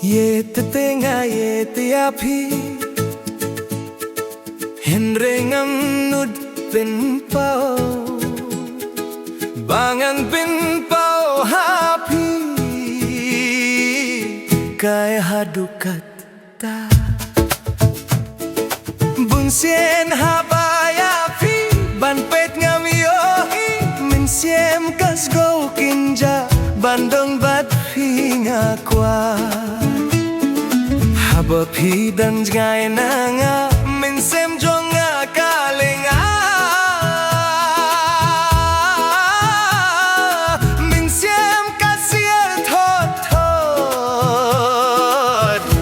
Ieid tengah Ieid iaphi Henrengang nud pinpau Bangang pinpau happy Kai hadukat ta Bunsien habayafi Ban pet ngam yohi Min siem kas go kinja Bandong bat pinga kwa Haba phi dan ngai nanga Min sem jonga kalinga Min siem kasier thot thot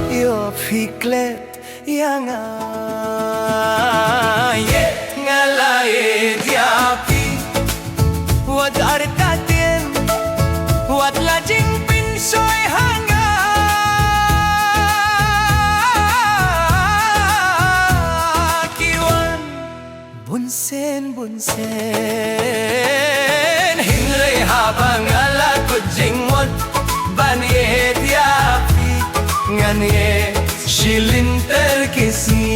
Yo phi klet yanga Ngalae diapi Wat arta tien Wat lajing pin soy hanga Kiwan bunsen bunsen Hinre habang ala kujingmot Banye diapi Nganye shilin terkisi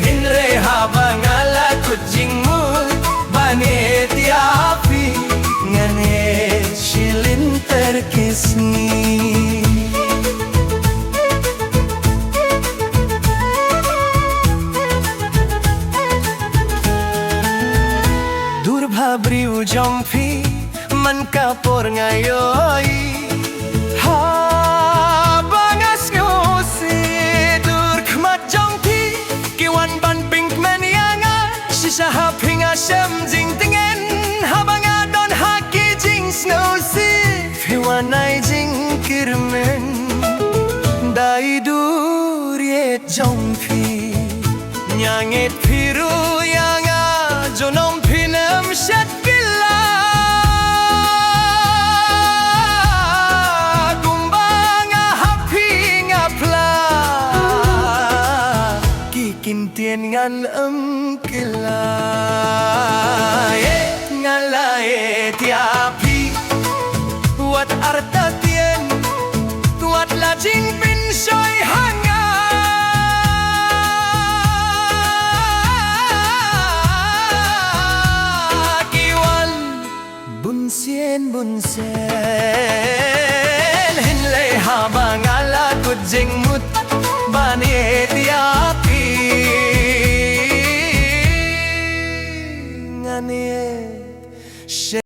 Hinre habang ala kujingmot Banye diapi Nganye shilin terkisi Durbhabri ujampi man kapor ngayoi ha bangas ngosi dur khmat jampi kiwan ban pink man yanga sisa hapinga shem jing tingen habanga don haki jing snowsi fiwanai jing kirmen dai dur ye jampi nyanget phiru yanga jonom phinam shat kila kumbanga hapinga pla kikin tien ngan kila ngalae tiapi wat arta tien tuat lajing pin soy hanga Bunsen bunsen Hinlay habang ala kujing mut Bani tiap